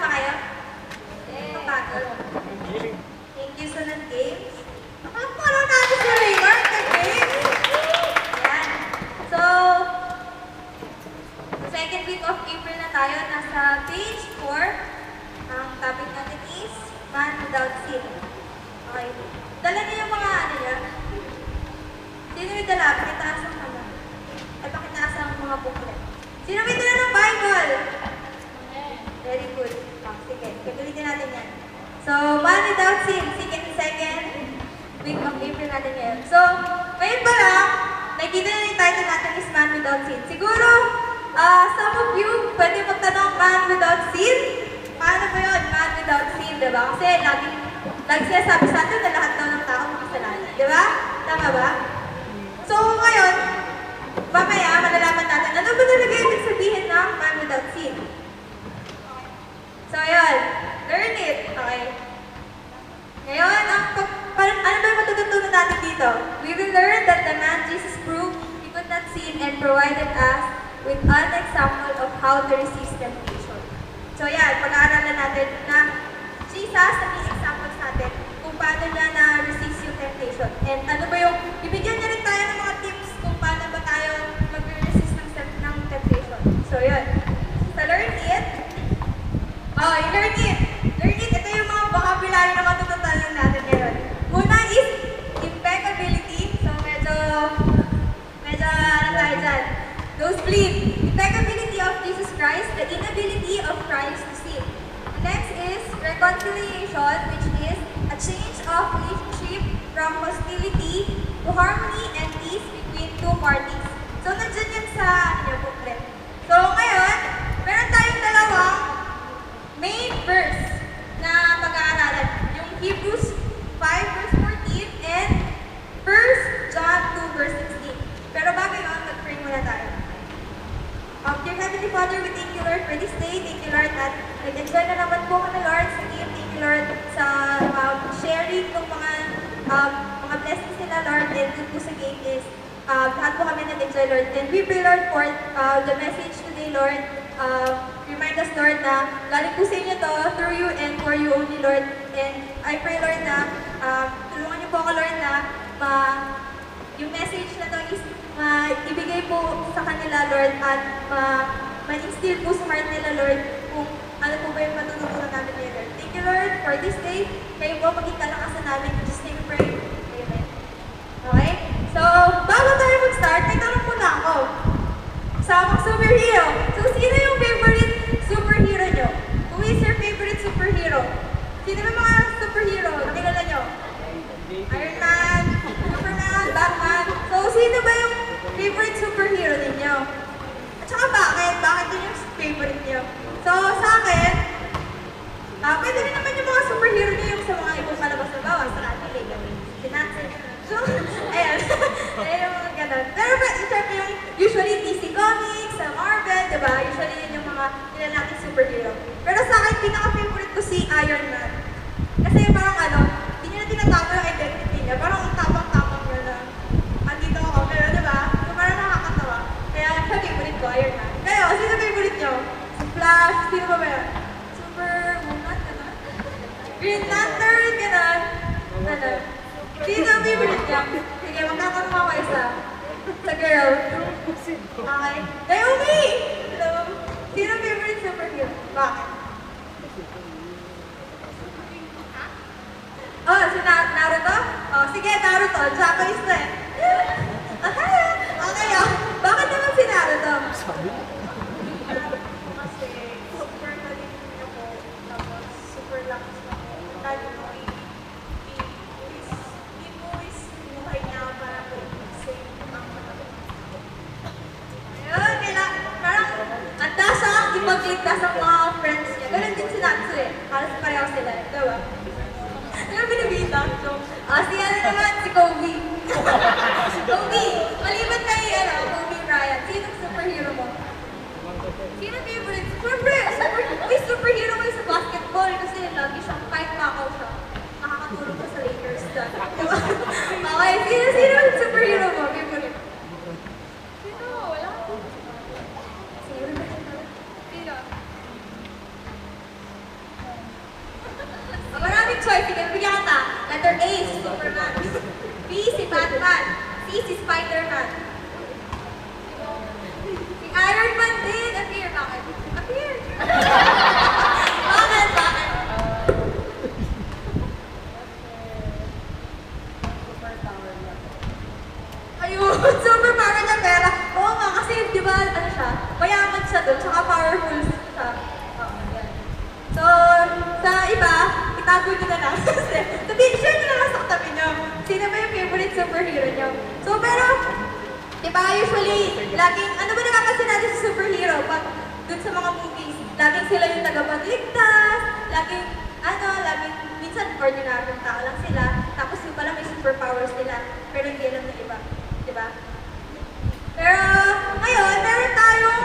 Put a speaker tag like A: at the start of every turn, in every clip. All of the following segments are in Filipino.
A: ba kayo? Kapagod. Thank you sa nag-games. Parang natin si Raymar nag-games. Yan. So, sa second week of April na tayo, nasa page 4. Ang topic natin is Man Without Sin. Okay. Dala niyo yung mga ano niya. Sino may dala? Pakitaas ang mga. Ay, pakitaas ang mga booklet. Sino may dala ng Bible? Very good. Sige, pagalitin natin yan. So, Man Without Sin, second week of April natin ngayon. So, ngayon pa lang, nakikita na yung title natin is Man Without Sin. Siguro, some of you, pwede magtanong Man Without Sin? Paano ba yun? Man Without Sin, diba? Kasi lagi sinasabi sa atin na lahat daw ng tao makasalanan. Diba? Tama ba? So, ngayon, mamaya, malalaman natin, ano ba talaga ibig sabihin ng Man Without Sin? So, ayun. Learn it. Okay. Ngayon, ano ba yung matututunan natin dito? We will learn that the man Jesus proved he could not sin and provided us with an example of how to resist temptation. So, yan. Pag-aaralan natin na Jesus, naging examples natin kung paano niya na-resist yung temptation. And ano ba yung, ibigyan niya rin tayo ng mga tips kung paano ba tayo mag-resist ng temptation. So, yun. So, learn it. Oh, learn it. Learn it. Ito yung mga vocabulary na matututunan natin ngayon. Una is impeccability. So, medyo, ano tayo dyan? Nosebleed. Impeccability of Jesus Christ, the inability of Christ to sin. Next is reconciliation, which is a change of relationship from hostility to harmony and peace between two parties. So, nandiyan yan sa booklet. So, ngayon, meron tayong dalawang main verse na pag-aaralan. Yung Hebrews 5 verse 14 and 1 John 2 verse 16. Pero bago yun, mag-pray muna tayo. Dear Heavenly Father, we thank you, Lord, for this day. Thank you, Lord, at nag-enjoy na naman po kami, Lord, sa game. Thank you, Lord, sa sharing ng mga blessings nila, Lord, and dun po sa game is lahat po kami nag-enjoy, Lord. And we pray, Lord, for the message today, Lord. Remind us, Lord, na galing po sa inyo to, through you and for you only, Lord. And I pray, Lord, na tulungan niyo po ako, Lord, na yung message na to is ibigay po sa kanila, Lord, at ma-instill po sa heart nila, Lord, kung ano po ba yung matututunan namin ngayon, Lord. Thank you, Lord, for this day. Kayo po maging kalakasan namin. In Jesus' name we pray. Amen. Okay? So, bago tayo mag-start, may tanong muna ako. Sa mga superhero. So, sino yung favorite superhero nyo? Who is your favorite superhero? Sino yung mga superhero? Nakilala nyo? Iron Man, Superman, Batman. So, sino ba yung favorite superhero ninyo? At saka bakit? Bakit yun yung favorite nyo? So, sa akin, pwede rin naman yung mga superhero nyo yung sa mga ibang palabas na bawa, sa atin, Sinatsin. So, ayan. Ayan yung mga ganun. Pero, syempre yung usually DC Comics, sa Marvel, diba? Usually yun yung mga nating superhero. Pero sa akin, pinaka-favorite ko si Iron Man. Kasi parang hindi niya na tinatago yung identity niya. Parang ang tapang-tapang niya na andito ako. Pero diba? So parang nakakatawa. Kaya siya favorite ko, Iron Man. Kayo, sino favorite nyo? Si Flash, sino ba yan? Superwoman, gano'n? Green Lantern, gano'n? Sino ang favorite niya? Sige, magkakaroon ako isa. Sa girl. Okay. Naomi! Hello. Sino ang favorite superhero? Bakit? Oh, si Naruto? Oh, sige, Naruto. Japanese na eh. Okay, bakit naman si Naruto? Kasi super galing niya po. Tapos super lakas na po. Lalo mo i-voice buhay niya para po i-save ang mga. Ayun, parang anda siya ipagligtas ang mga friends niya. Ganun din si Natsu eh. Halos pareho sila. Diba? Ano binibita? So, si naman, si Kobe. Kobe! Maliban kay, Kobe Bryant. Sino superhero mo? Sino favorite? Superhero ko sa basketball kasi lagi siyang kahit makaw siya. Nakakatulog ko sa Lakers. Diba? Okay, sino superhero mo? Favorite? Sino? Wala. Sino? powerful siya. Oh, yan. So, sa iba, itago nyo na lang. Sabihin, share nyo na lang sa katabi nyo. Sino ba yung favorite superhero nyo? So, pero, diba, usually, laging, ano ba nakakasin natin sa superhero? Pag dun sa mga movies, laging sila yung tagapagligtas, laging, laging, minsan ordinaryong tao lang sila, tapos yung pala may superpowers nila, pero hindi alam ng iba. Diba? Pero, ngayon, meron tayong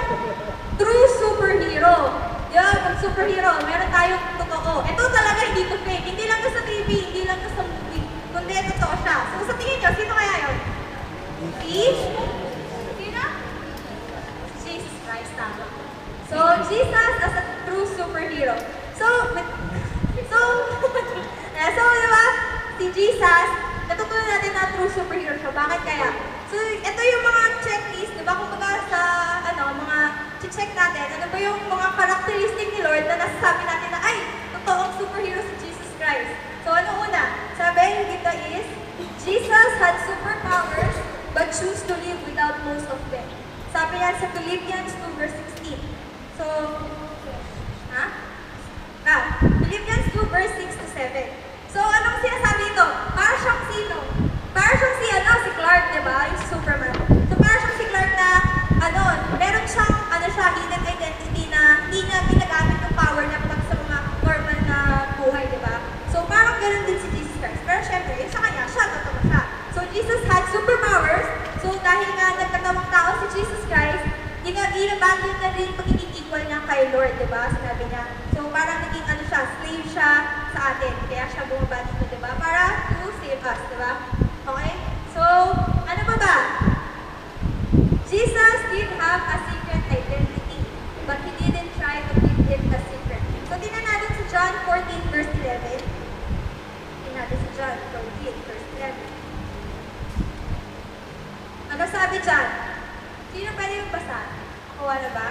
A: true superhero. Yung superhero, meron tayong totoo. Ito talaga hindi to fake. Hindi lang to sa TV, hindi lang to sa movie. Kundi totoo siya. So sa tingin nyo, sino kaya yun? Sino? Jesus Christ, tama. So, Jesus as a true superhero. So, diba? Si Jesus, natutunan natin na true superhero siya. Bakit kaya? So, ito yung mga checklist, diba? Kung sa, mga check natin, ano ba yung mga characteristic ni Lord na nasasabi natin na, ay, totoong superhero si Jesus Christ. So, ano una? Sabi dito is, Jesus had superpowers but choose to live without most of them. Sabi yan sa Philippians 2 verse 16. So, Philippians 2 verse 6 to 7. So, anong sinasabi ito? Para siyang sino? Para siyang si Clark, diba? Yung Superman. So, para siyang si Clark na, meron siyang, hidden identity na hindi niya ginagamit yung power niya pag sa mga normal na buhay, diba? So, parang ganun din si Jesus Christ. Pero syempre, yung sa kanya, totoo siya. So, Jesus had superpowers. So, dahil nga nagkatawang tao si Jesus Christ, inabandon na rin pagiging equal niya kay Lord, diba? Sinabi niya. So, parang naging slave siya sa atin. Kaya siya bumaba dito, diba? Para to save us, diba? Okay? So, ano ba? Jesus did have a secret identity, but he didn't try to keep it a secret. So, tingnan natin sa John 14 verse 11. Tingnan natin sa John 14 verse 11. Ano sabi dyan? Sino pwede yung basa? Kuha na ba?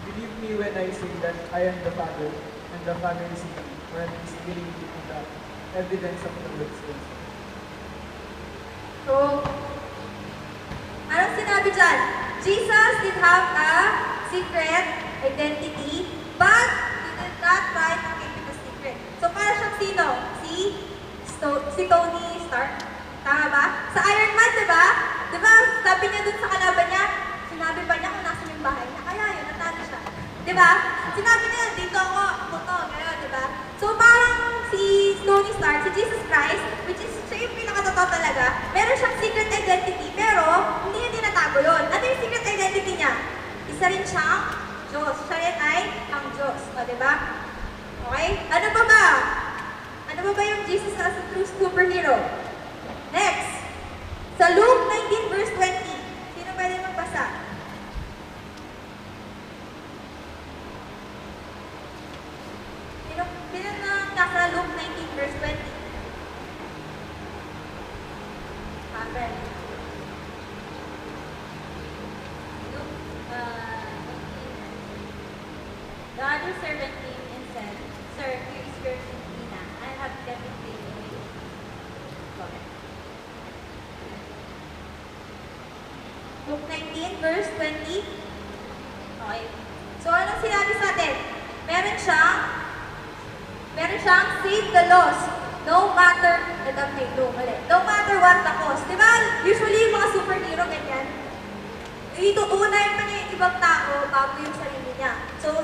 B: Believe me when I say that I am the Father, and the Father is in me, or at least believe in the evidence of the works.
A: So, anong sinabi dyan? Jesus did have a secret identity, but he did not try to keep it a secret. So, para siyang sino? Si Tony Stark. Tama ba? Sa Iron Man, diba? Diba, sabi niya dun sa kalaban niya, sinabi pa niya kung nasa yung bahay niya. Kaya yun, natalo siya. Diba? Sinabi niya, dito ako to, gano'n, diba? So, parang si Tony Stark, si Jesus Christ, which is siya yung pinakatotoo talaga, meron siyang secret identity, pero hindi niya tinatago yun. Ano yung secret identity niya? Isa rin siyang Diyos. Siya rin ay ang Diyos. O, diba? Okay? Ano ba ba? Ano ba yung Jesus as a true superhero? Next. Sa Luke 19 verse 20. Sino pwede magbasa? Sino na nasa Luke 19 verse 20? Amen.
C: Luke 19. The other servant came and said, Sir, here is your mina. I have kept it faithfully. Okay.
A: Luke 19 verse 20. Okay. So, anong sinabi sa atin? Meron siyang save the lost. No matter what the cost. Diba? Usually, yung mga superhero, ganyan. Itutunay pa niya yung ibang tao bago yung sarili niya. So,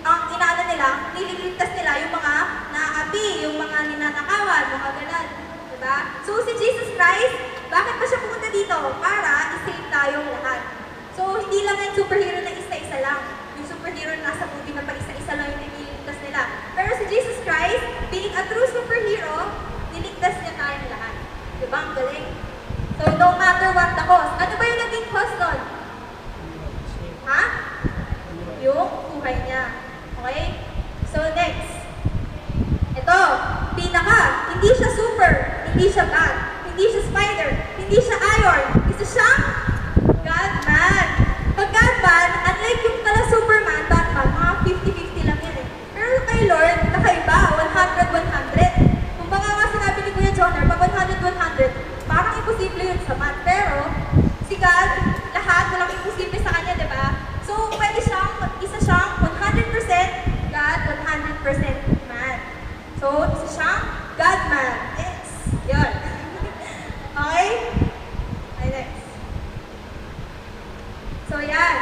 A: ang inaala nila, nililigtas nila yung mga naapi, yung mga ninanakawan, mga ganan. Diba? So, si Jesus Christ, bakit ba siya pumunta dito? Para i-save tayong lahat. So, hindi lang yung superhero na isa-isa lang. Yung superhero na nasa movie na pa-isa-isa lang yung nililigtas nila. Pero si Jesus Christ, being a true superhero, niligtas niya tayong lahat. Diba? Ang galing. So, no matter what the cost. Ano ba yung naging cost nun? Ha? Yung buhay niya. Okay? So, next. Ito, hindi siya super, hindi siya bad, hindi siya spider, hindi siya iron, isa siyang God-man. Pag God-man, unlike yung kala Superman, Batman, mga 50-50 lang yan eh. Pero kay Lord, nakaiba, 100-100. Kung baka nga sinabi ni Kuya Joner, pag 100-100, parang imposible yun sa math. Pero, si God, lahat, walang imposible sa kanya, di ba? So, pwede siyang, isa siyang 100% God, 100% man. So, isa siyang God-man. Yes. Yun. Okay? Okay, next. So, yan.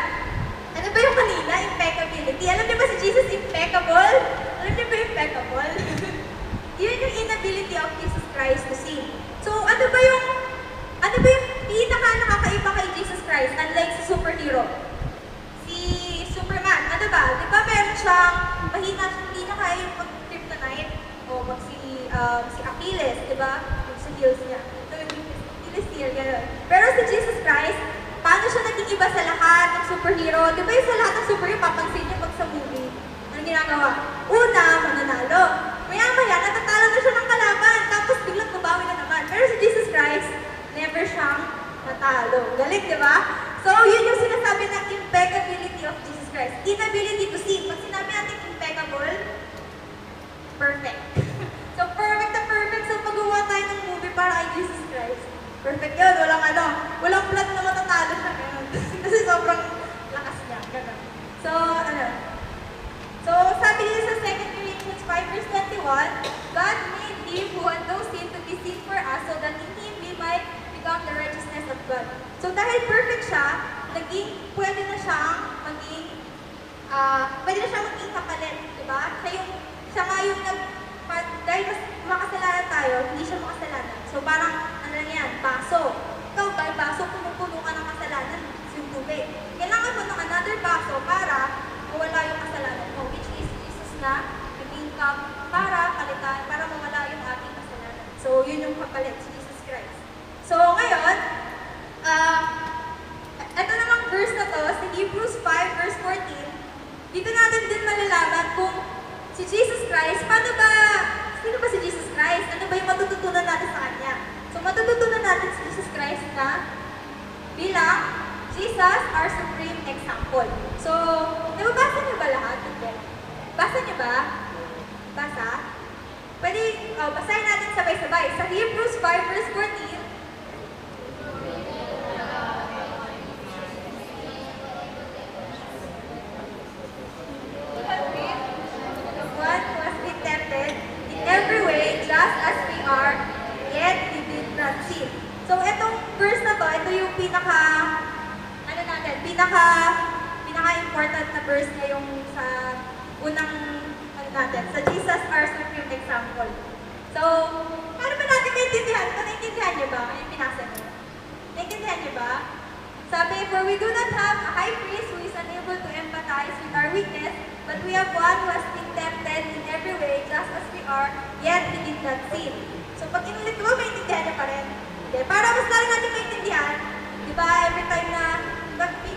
A: Ano ba yung kanina? Impeccability. Alam niyo ba si Jesus impeccable? Alam niyo ba impeccable? Yun yung inability of Jesus Christ to sin. So, ano ba yung pinaka-nakakaiba kay Jesus Christ, unlike sa superhero? Si Superman, ano ba? Di ba meron siyang mahina siyang hindi na kaya yung mag-kryptonite? O si Achilles, di ba? Yung sa heels niya. So, yung Achilles heel, gano'n. Pero si Jesus Christ, paano siya naging iba sa lahat ng superhero? Di ba yung sa lahat ng superhero, papansin niyo pag sa movie? Anong ginagawa? Una, mananalo. Maya-maya, natatalo na siya ng kalaban. Tapos biglang babawi na naman. Pero si Jesus Christ, never siyang natalo. Galing, di ba? So, yun yung sinasabi ng impeccability of Jesus Christ. Inability to sin. Pag sinabi natin impeccable, perfect. So, perfect na perfect. So, pag-gawa tayo ng movie para kay Jesus Christ, perfect yun. Walang plot na matatalo siya. Ganun. Kasi sobrang lakas niya. Ganun. So, So, sabi dito sa 2 Corinthians 5 verse 21, God made him who had no sin to be sin for us so that in him we might become the righteousness of God. So, dahil perfect siya, pwede na siyang maging kapalit, di ba? Siya nga yung dahil makasalanan tayo, hindi siya makasalanan. So, parang, ano lang yan, baso. Ikaw ba, baso, pumupuno ka ng kasalanan, yung tubig. Kailangan mo ng another baso para mawala yung kasalanan mo, which is Jesus na naging cup para palitan, para mawala yung ating kasalanan. So, yun yung kapalit, si Jesus Christ. So, ngayon, ito namang verse na to, sa Hebrews 5 verse 14, dito natin din malalaman kung si Jesus Christ, sino ba si Jesus Christ? Ano ba yung matututunan natin sa Kanya? So, matututunan natin si Jesus Christ na bilang Jesus, our supreme example. So, nababasa niyo ba lahat? Basa niyo ba? Basa? Pwede, basahin natin sabay-sabay. Sa Hebrews 5 verse 14, one was be tempted in every way, just as we are, yet he did not sin. So, itong verse na to, ito yung pinaka-important na verse na yung sa unang, sa Jesus, our supreme example. So, paano ba natin maintindihan? Kung naintindihan niyo ba? Yung pinasa niyo. Naintindihan niyo ba? Sabi, for we do not have a high priest who is unable to empathize with our weakness, but we have one who has been tempted in every way, just as we are, yet he did not sin. So, pag inulit ko, maintindihan niyo pa rin. Okay? Para mas lalo natin maintindihan, di ba, every time na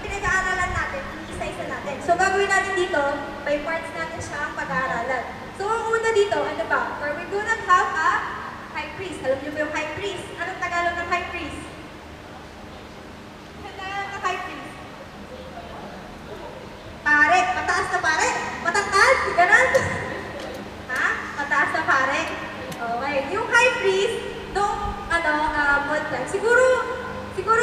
A: pinag-aaralan natin, isa-isa natin. So, gagawin natin dito, by parts natin siya ang pag-aaralan. So, ang una dito, ano ba? For we do not have a high priest. Alam niyo ba yung high priest? Anong Tagalog ng high priest? Anong Tagalog ng high priest? Pare. Mataas na pare? Matangkad? Ganon? Ha? Mataas na pare? Okay. Yung high priest, old time. Siguro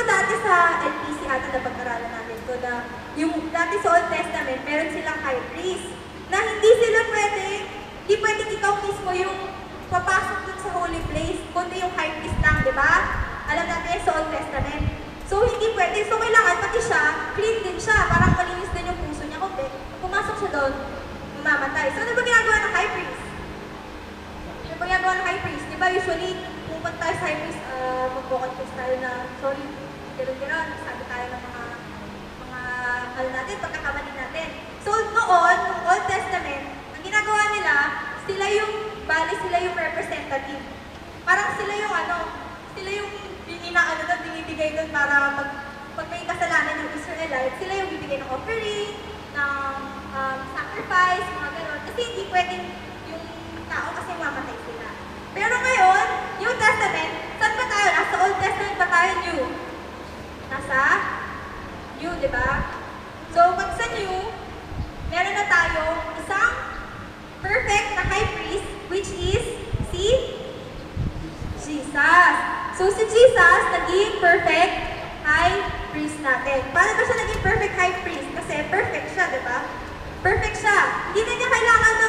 A: dati sa LPC ata na pag-aralan natin ko na yung dati sa Old Testament, meron silang high priest na hindi pwedeng ikaw mismo yung papasok dun sa holy place, kundi yung high priest lang, di ba? Alam natin sa Old Testament. So, hindi pwede. So, kailangan pati siya, clean din siya. Parang malinis din yung puso niya. Kung pumasok siya doon, mamamatay. So, ano ba ginagawa ng high priest? Ano ba ginagawa ng high priest? Di ba usually, pupunta tayo sa high priest, mag-confess tayo na, sorry, gano'n, sabi tayo ng mga natin, pagkakamali natin. So, noon, ng Old Testament, ang ginagawa nila, sila yung representative. Parang sila yung binibigay doon para pag may kasalanan yung Israelites, sila yung bibigay ng offering, ng sacrifice, mga gano'n. Kasi hindi pwedeng yung tao kasi mamatay sila. Pero ngayon, New Testament, saan ba tayo? Nasa Old Testament ba tayo New? Nasa New, di ba? So, pag sa New, meron na tayo isang perfect na high priest, which is si Jesus. So si Jesus, naging perfect high priest natin. Paano ba siya naging perfect high priest? Kasi perfect siya, di ba? Perfect siya. Hindi na niya kailangan na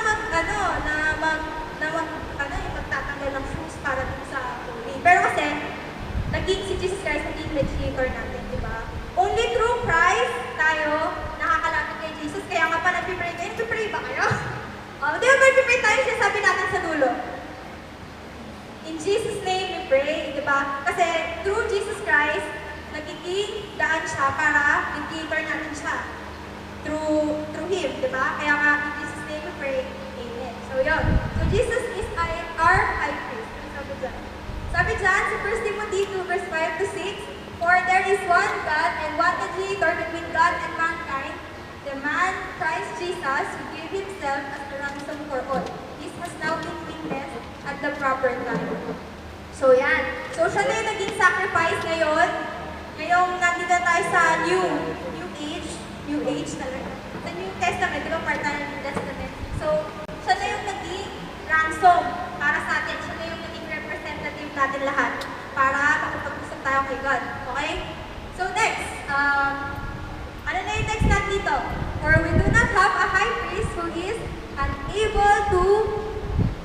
A: magtatanggal ng shoes para dun sa holy. Pero kasi, si Jesus Christ naging mediator natin, di ba? Only through Christ tayo nakakalapit kay Jesus. Kaya nga pa nag-pray kayo. Nag-pray ba kayo? Di ba mag-pray tayo siya sabi natin sa dulo? In Jesus' name we pray, di ba? Kasi through Jesus Christ, nagiging daan siya para mediator natin siya. Through Him, di ba? Kaya nga, in Jesus' name we pray, Amen. So yun. So Jesus is our high priest. Sabi dyan. Sabi dyan sa 1 Timothy 2 verse 5 to 6, For there is one God and one mediator between God and mankind, the man Christ Jesus, who gave himself as a ransom for all. This has now been witnessed at the proper time. So yan. So siya na yung naging sacrifice ngayon. Ngayong nandito tayo sa New Age talaga. Sa New Testament, di ba part tayo ng New Testament? So, siya na yung naging ransom para sa atin. Siya na yung naging representative natin lahat para makapag-usap tayo kay God. Okay? So next, ano na yung text natin dito? For we do not have a high priest who is unable to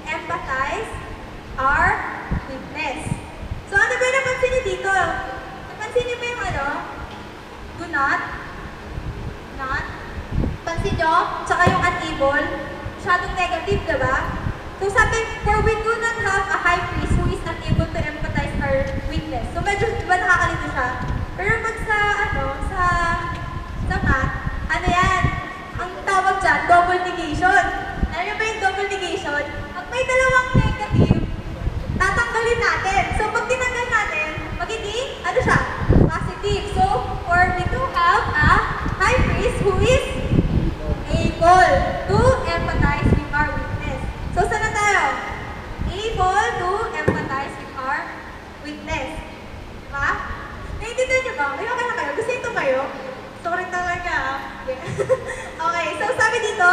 A: empathize our weakness. So ano ba yung napansin niyo dito? Napansin niyo ba yung do not, pansin nyo? Tsaka yung unable, masyadong negative, diba? So sabi, for we do not have a high priest who is unable to empathize our weakness. So medyo, diba nakakalito siya? Pero pag sa math, ano yan? Ang tawag dyan, double negation. Alam niyo ba yung double negation? Pag may dalawang negative, tatanggalin natin. So pag tinanggal natin, magiging, ano siya? Positive. So, for we do have a high priest who is able to empathize with our weakness. So, saan na tayo? Able to empathize with our weakness. Diba? Naiintindihan niyo ba? May okay na kayo? Gusto ito kayo? Sorry talaga. Okay, so sabi dito,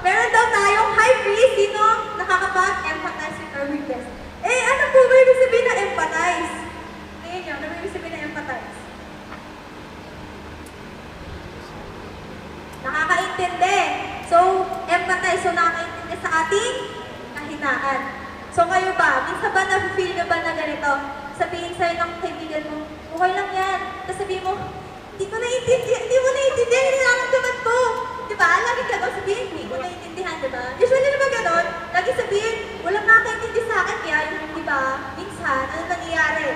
A: meron daw tayong high priest, sino nakakapag-empathize with our weakness. Ano po ba ibig sabihin na empathize? Tingin niyo, ano ibig sabihin na empathize? Nakakaintindi. So, empathize. So, nakakaintindi sa ating kahinaan. So, kayo ba? Minsan ba na-feel nyo ba na ganito? Sabihin sa'yo ng kaibigan mo, okay lang yan. Tapos sabihin mo, hindi mo naiintindihan, nararamdaman ko. Diba? Lagi ka daw sabihin, hindi ko naiintindihan, diba? Usually naman ganon, lagi sabihin, walang nakakaintindi sa akin, kaya yung, diba, minsan, ano nangyayari?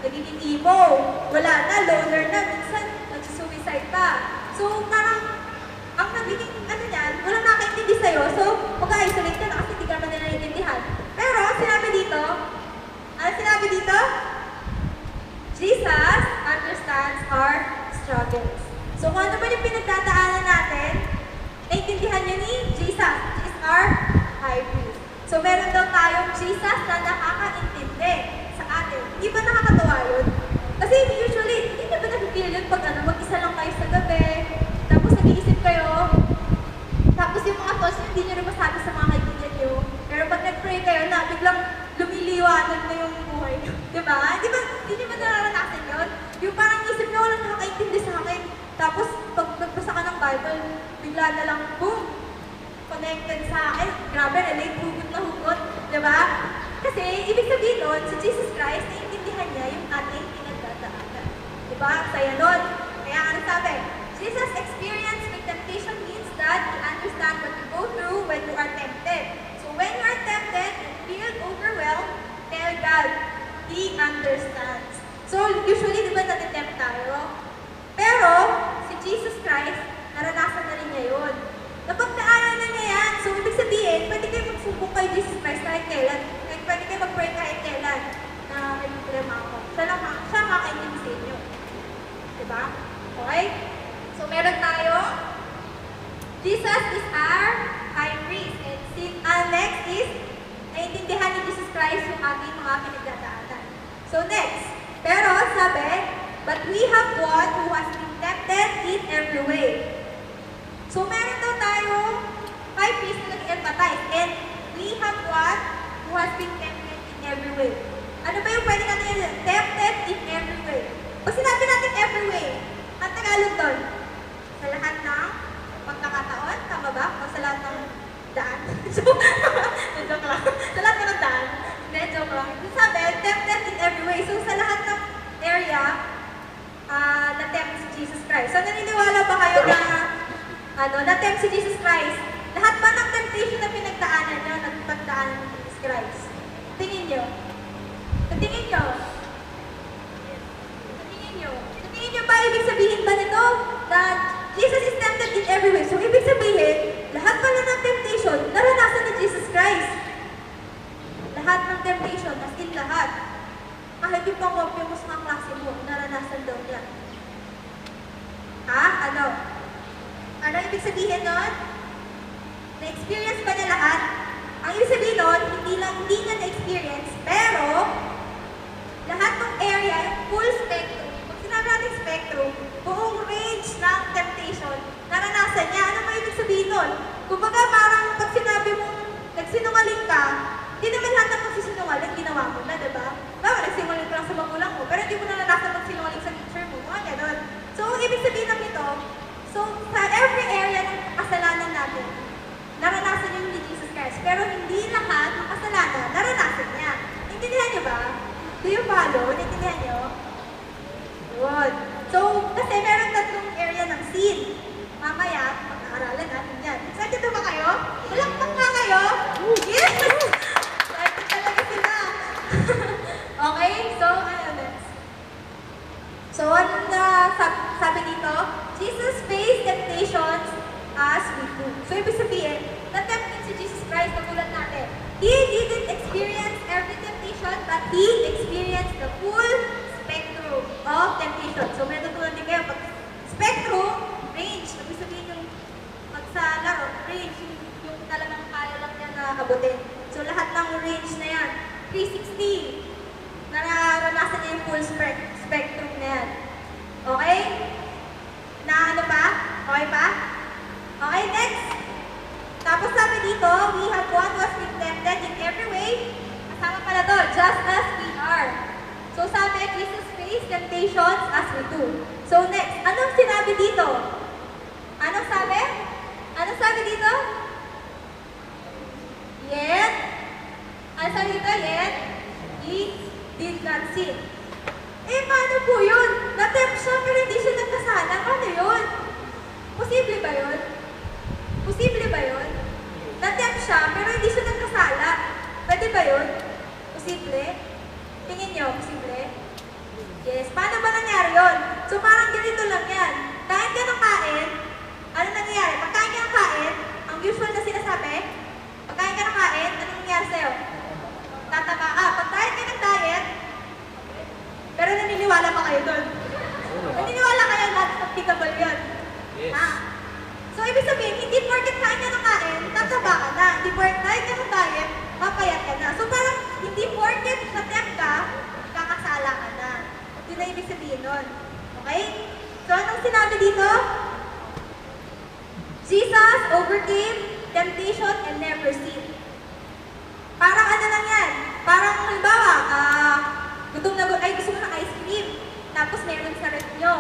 A: Nagiging emo, wala na, loner na, minsan, nagsusuicide pa. So, parang, ang nagiging, niyan, walang nakakaintindi sa'yo, so, mag-isolate ka na kasi hindi ka naman nila naiintindihan. Pero, sinabi dito, ano sinabi dito? Jesus understands our struggles. So, kung ano ba yung pinagdadaanan natin, naiintindihan niyo ni Jesus. He is our high priest. So, meron daw tayong Jesus na nakakaintindi sa atin. Hindi ba nakakatawa yun? Kasi usually, hindi na ba nag-feel yun pag mag-isa lang kayo sa gabi, tapos nag-iisip kayo, tapos yung mga thoughts hindi nyo rin masabi sa mga kaibigan nyo. Pero pag nag-pray kayo na, biglang lumiliwanag na yung buhay nyo. Diba? Hindi nyo ba nararanasan yun? Yung parang isip nyo, walang nakakaintindi sa akin. Tapos, pag nagbasa ka ng Bible, bigla na lang, boom! Connected sa akin. Grabe, relate, hugot na hugot. Diba? Kasi, ibig sabihin nun, si Jesus Christ, naiintindihan niya yung ating pinagdadaanan. Diba? Kaya nun. Kaya ano sabi? Jesus' experience with temptation means that you understand what you go through when you are tempted. So when you are tempted and feel overwhelmed, tell God, He understands. So usually, di ba natitempt tayo? Pero, si Jesus Christ, naranasan na rin niya yun. Napagdaanan na niya yan. So ibig sabihin, pwede kayo magsubok kay Jesus Christ kahit kailan. Pwede kayo mag-pray kahit kailan na may problema ako. Siya makaintindi sa inyo. Diba? Okay? So, meron tayo, Jesus is our high priest. And next is, naiintindihan ni Jesus Christ yung ating mga pinagdadaanan. So, next. Pero, sabi, but we have one who has been tempted in every way. So, meron daw tayo high priest na nag-empathize. And we have one who has been tempted in every way. Ano ba yung pwede natin yun? Tempted in every way. Pag sinabi natin every way, ang Tagalog doon, sa lahat ng pagkakataon, tama ba? O sa lahat ng daan? Joke lang. Sa lahat ng daan? Hindi, joke lang. Sabi, tempted in every way. So sa lahat ng area, na-tempt si Jesus Christ. So naniniwala ba kayo na na-tempt si Jesus Christ? Lahat ba ng temptation na pinagdaanan nyo, nagpagdaanan ni Jesus Christ? Tingin nyo? Tingin nyo? Tingin nyo? Tingin nyo ba ibig sabihin ba nito na Jesus is tempted in every way? So ibig sabihin, lahat pala ng temptation, naranasan ni Jesus Christ. Lahat ng temptation, as in lahat. Kahit yung pang-kopya mo sa klase mo, naranasan daw niya. Ha? Ano? Ano ibig sabihin nun? Na-experience ba niya lahat? Ang ibig sabihin nun, hindi niya na-experience, pero lahat ng area, full spectrum, pag sinabi natin spectrum, buong range ng temptation, naranasan niya. Ano ba ibig sabihin nun? Kumbaga parang pag sinabi mong nagsinungaling ka, hindi naman lahat ng pagsisinungaling ginawa mo na, diba? Baka nagsinungaling ka lang sa magulang mo, pero hindi mo na naranasan magsinungaling sa teacher mo, mga ganon. So, ibig sabihin ng ito, so sa every area ng kasalanan natin, naranasan yung ni Jesus Christ, pero hindi lahat ng kasalanan naranasan niya. Intindihan niyo ba? Do you follow? Intindihan niyo? Good. So, kasi meron tatlong area ng sin. Mamaya, pag-aaralan natin yan. Excited ba kayo? Malakpak nga kayo? Yes! Excited talaga sila. Okay, so ano next? So, ano na sabi dito? Jesus faced temptations as we do. So, ibig sabihin, na-tempt din si Jesus Christ, nagulat natin. He didn't experience every temptation, but He experienced the full spectrum of temptation. So, may natutunan din kayo, pag spectrum, range, ibig sabihin yung pag sa laro, range, yung talagang kaya lang niya na abutin. So, lahat ng range na yan, 360, nararanasan niya yung full spectrum na yan. Okay? Na ano pa? Okay pa? Okay, next. Tapos sabi dito, we have one was been tempted in every way. Kasama pala to, just as we are. So sabi, Jesus faced temptations as we do. So next, anong sinabi dito? Anong sabi? Anong sabi dito? Yet. Ano sabi dito? Yet he did not sin. Eh, paano po yun? Na-tempt siya pero hindi siya nagkasala. Paano yun? Posible ba yun? Posible ba yun? Na-tempt siya pero hindi siya nagkasala. Pwede ba yun? Posible? Tingin niyo, posible? Yes. Paano ba nangyari yun? So parang ganito lang yan. Kain ka ng kain, ano nangyayari? Pagkain ka ng kain, ang usual na sinasabi, pagkain ka ng kain, ano nangyayari sa'yo? Tataba ka. Pag-diet ka ng diet, pero naniniwala pa kayo doon. Naniniwala kayo lahat sa applicable yun.
B: Yes.
A: Ha? So, ibig sabihin, hindi porket kain ka ng kain, tataba ka na. Hindi porket diet ka ng diet, papayat ka na. So, parang hindi porket na-tempt ka, kakasala ka na. Yun na ibig sabihin nun. Okay? So, anong sinabi dito? Jesus overcame temptation and never sinned. Parang ano lang yan? Parang, halimbawa, gusto mo ng ice cream. Tapos meron sa ref nyo.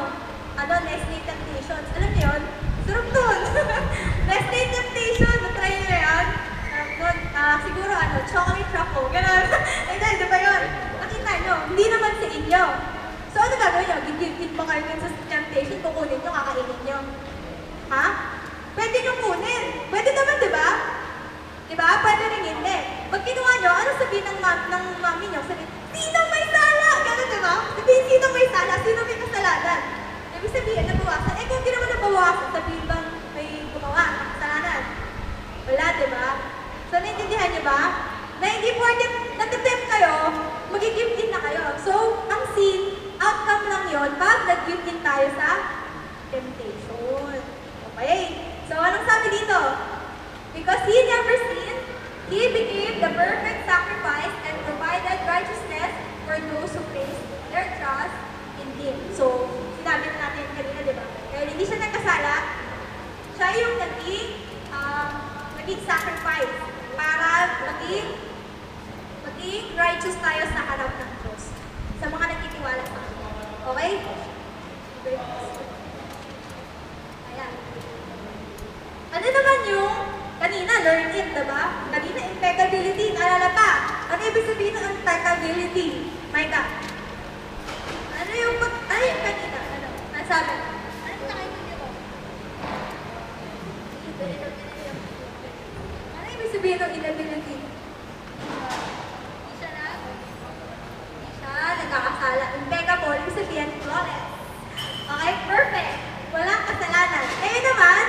A: Nestle Temptations. Alam niyo yun? Sarap doon. Nestle Temptation. Na-try nyo na yan. Siguro chocolate truffle. Ganon. Di ba yun? Nakita nyo, hindi naman sa inyo. So ano gagawin nyo? Gigit ba kayo sa temptation? Kukunin nyo, kakainin nyo. Ha? Pwede nyo kunin. Pwede naman, di ba? Di ba? Pwede rin hindi. Pag kinuha nyo, ano sabihin ng mami nyo? Sabihin, sino may sala? Gano'n, di ba? Sabihin, sino may sala? Sino may kasalanan? Ibig sabihin, nabawasan. Eh, kung hindi naman nabawasan, sabihin bang may gumawa ng kasalanan? Wala, di ba? So, naintindihan nyo ba? Na hindi porket nag-tempt kayo, mag-give in na kayo. So, ang sin, outcome lang yon pag nag-give in tayo sa temptation. Okay? So, anong sabi dito? Because He never sinned, He became the perfect sacrifice and provided righteousness for those who place their trust in Him. So, sinabi na natin kanina, di ba? Kaya hindi siya nagkasala, siya yung naging sacrifice para maging righteous tayo sa harap ng Diyos. Okay? Ayan. Ano naman yung kanina, learn it, diba? Kanina, impeccability, naalala pa. Ano ibig sabihin ng impeccability? Micah. Ano yung kanina? Ano? Ano sabi? Ano nakikita mo? Ano ibig sabihin ng inability? Hindi siya nagkakasala. Impeccable, ibig sabihin, flawless. Okay, perfect. Walang kasalanan. Ngayon naman,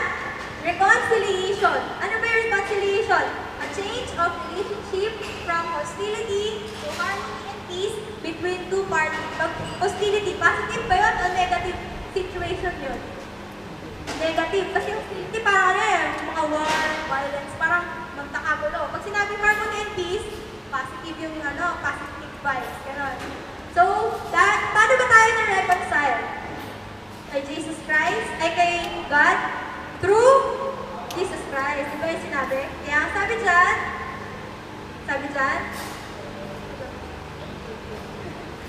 A: reconciliation. Ano ba yung reconciliation? A change of relationship from hostility to harmony and peace between two parties. Pag hostility, positive ba yun o negative situation yun? Negative. Kasi hostility parang ano mga war, violence, parang magkakagulo. Pag sinabi harmony and peace, positive yung positive vibes. Ganon. So, paano ba tayo na-reconcile? Kay Jesus Christ? Ay kay God? Through Jesus Christ. Di ba yung sinabi? Kaya sabi dyan,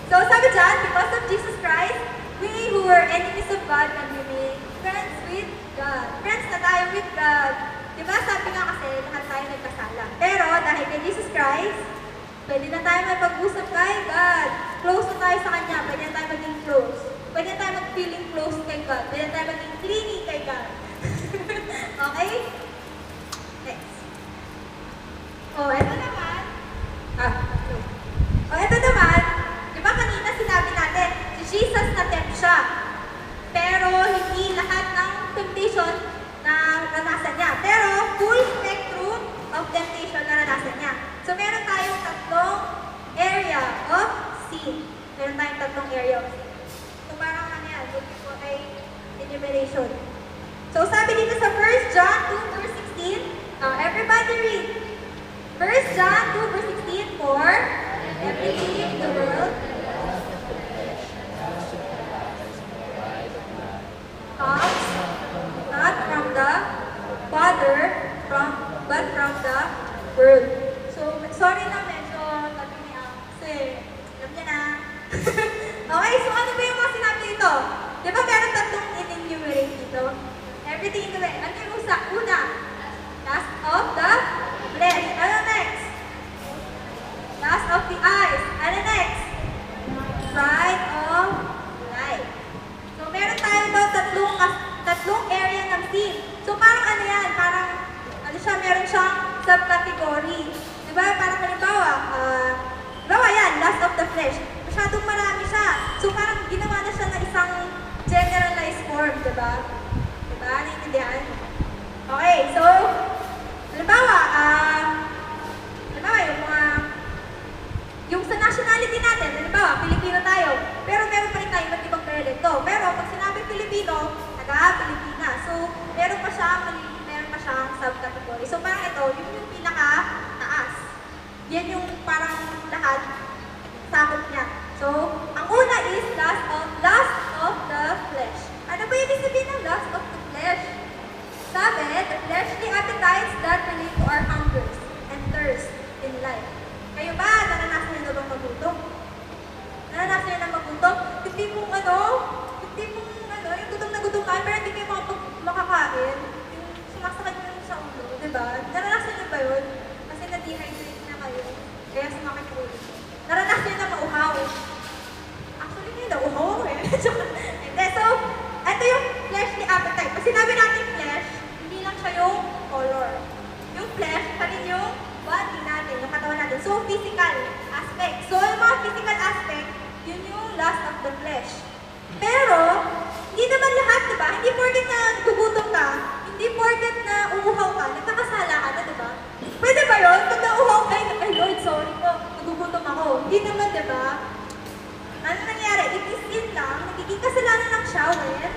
A: so sabi dyan, because of Jesus Christ, we who were enemies of God can be made friends with God. Friends na tayo with God. Di ba sabi nga kasi, lahat tayo nagkasala. Pero dahil kay Jesus Christ, pwede na tayo mag-usap kay God. Close na tayo sa Kanya. Pwede na tayo maging close. Pwede na tayo mag-feeling close kay God. Pwede na tayo maging clingy kay God. Okay? Next. Ito naman. Ito naman. Di ba kanina sinabi natin, si Jesus na-tempt siya. Pero hindi lahat ng temptation na naranasan niya. Pero full spectrum of temptation na naranasan niya. So meron tayong tatlong area of sin. So parang looking for a enumeration. So sabi dito sa 1 John 2 verse 16, everybody read. 1 John 2 verse 16, for everything in the world comes not from the Father, but from the world. So, sorry na medyo tabi niya. Kasi, alam niya na. Okay, so ano ba yung mga sinabi dito? Di ba meron tatlong in-enumerate dito? Everything in the way. Ano yung una? Lust of the flesh. Ano next? Lust of the eyes. Ano next? Pride of life. So, meron tayo daw tatlong area ng sin. So, parang ano yan? Parang, meron siyang subcategory. Diba? Parang halimbawa, yan, lust of the flesh. Masyadong marami siya. So, parang ginawa na siya ng isang generalized form, diba? Diba? Naiintindihan? Okay, so, halimbawa, yung sa nationality natin, halimbawa, Pilipino tayo, pero meron pa rin tayo iba't ibang dialekto. Pero pag sinabi Pilipino, taga-Pilipina. So, meron pa siyang subcategory. So, parang ito, yung pinaka-taas. Yan yung parang lahat sakop niya. So, ang una is lust of the flesh. Ano ba yung sabihin ng lust of the flesh? Sabi, the fleshly appetites that relate to our hungers and thirst in life. Kayo ba, naranasan niyo na bang magutom? Naranasan niyo na magutom? Yung tipong yung gutom na gutom kayo, pero hindi kayo makakain. Yung sumasakit nyo sa ulo, diba? Naranasan niyo ba yun? Kasi na-dehydrate na kayo, kaya sumakit yung ulo. Naranasan niyo na mauhaw. Actually, hindi nauhaw eh. Hindi, so, ito yung fleshly appetite. Pag sinabi natin flesh, hindi lang siya yung color. Yung flesh, pa rin yung body natin, yung katawan natin. So, physical aspect. So, yung mga physical aspect, yun yung lust of the flesh. Pero, hindi naman lahat, diba? Hindi porket na gugutom ka, hindi porket na umuhaw ka, nagkakasala ka na, diba? Pwede ba yun? Pag nauhaw ka, ay Lord, sorry po, nagugutom ako. Hindi naman, diba? Ano nangyari? It is sin lang, nagiging kasalanan lang siya when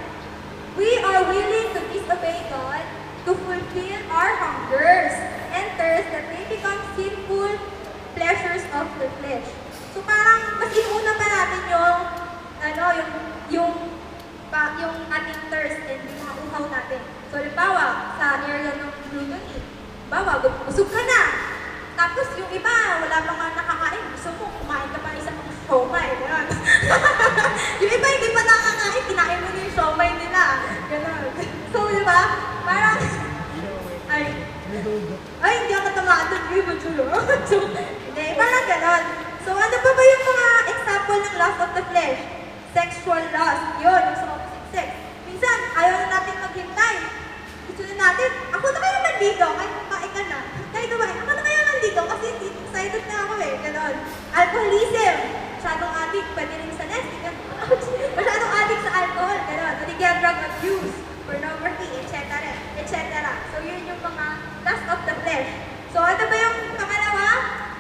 A: we are willing to disobey God to fulfill our hungers and thirst that may become sinful pleasures of the flesh. So parang, mas inuuna pa natin yung ating thirst and yung mga uhaw natin. So, halimbawa, sa area ng gluttony, halimbawa, busog ka na. Tapos yung iba, wala pa nga nakakain. Gusto mo, kumain ka pa isang siomay. Yung iba hindi pa nakakain, kinain mo na yung siomay nila. Ganon. So, di ba? Parang, ay, hindi ako tumatod. Yung machulo. So, hindi, parang ganon. So, ano pa ba yung mga example ng lust of the flesh? Sexual lust. Yun, yung sa opposite sex. Minsan, ayaw na natin maghintay. Gusto na natin, ako na kaya manligo, kahit kumain ka na. Kahit kumain, ako na kaya manligo kasi excited na ako eh. Ganon. Alcoholism. Masyadong addict, pwede rin sa nesting. Masyadong addict sa alcohol. Ganon. O di kaya drug abuse, pornography, etc. etc. So, yun yung mga lust of the flesh. So, ano ba yung pangalawa?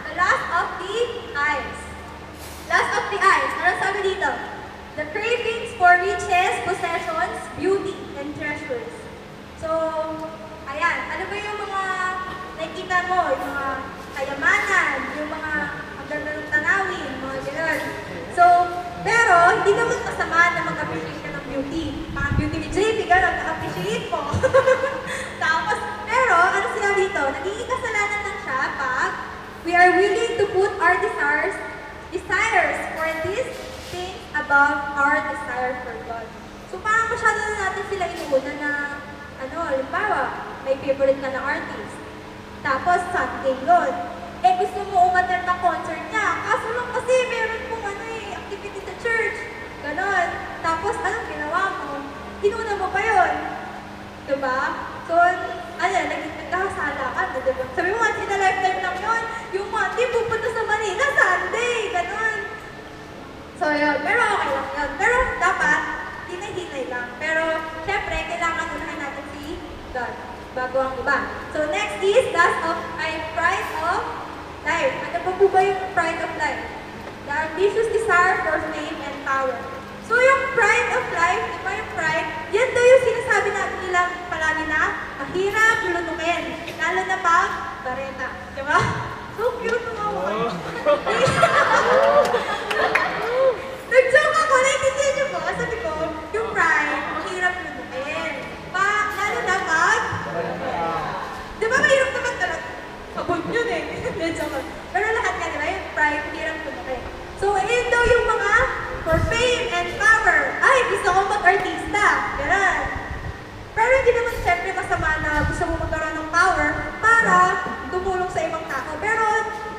A: The lust of the eyes. Lust of the eyes. Ano sabi dito? The cravings for riches, possessions, beauty, and treasures. So, ayan. Ano ba yung mga nakikita mo? Yung mga kayamanan, yung mga ang ganda ng tanawin, mga gano'n. So, pero, hindi naman masama na mag-appreciate ka ng beauty. Mga beauty ni JP, gano'n, na-appreciate ko. Tapos, pero, ano sila dito? Nagiging kasalanan lang siya pag we are willing to put our desires for these things above our desire for God. So, parang masyado na natin sila inuuna na, ano, halimbawa, may favorite ka na artist. Tapos, Sunday yun. Eh, gusto mo umattend ng concert niya. Kaso lang kasi meron pong activity sa church. Ganon. Tapos, anong ginawa mo? Inuna mo pa yun. Diba? So, nagkakasala ka, diba? Sabi mo, once in a lifetime lang yun. Yung Monday, pupunta sa Manila, Sunday. Ganon. So, yun. Pero okay lang yun. Pero dapat, hinay-hinay lang. Pero, syempre, kailangan unahin natin si God bago ang iba. So, next is pride of life. Ano po ba yung pride of life? The ambitious desire for fame and power. So, yung pride of life, di ba yung pride, yan daw yung sinasabi natin nila palagi na mahirap lulunukin. Lalo na pag bareta. Di ba? So cute mga mga. Nag-joke ako, naiintindihan niyo po. Sabi ko, yung pride, mahirap lulunukin. Lalo na pag di ba mahirap naman talaga? Abot yun eh. Pero lahat nga, di ba? Yung pride, mahirap lulunukin. So, ayun daw yung mga for fame and power. Ay, gusto ko mag-artista. Ganun. Pero hindi naman siyempre masama na gusto mo magkaroon ng power para tumulong sa ibang tao. Pero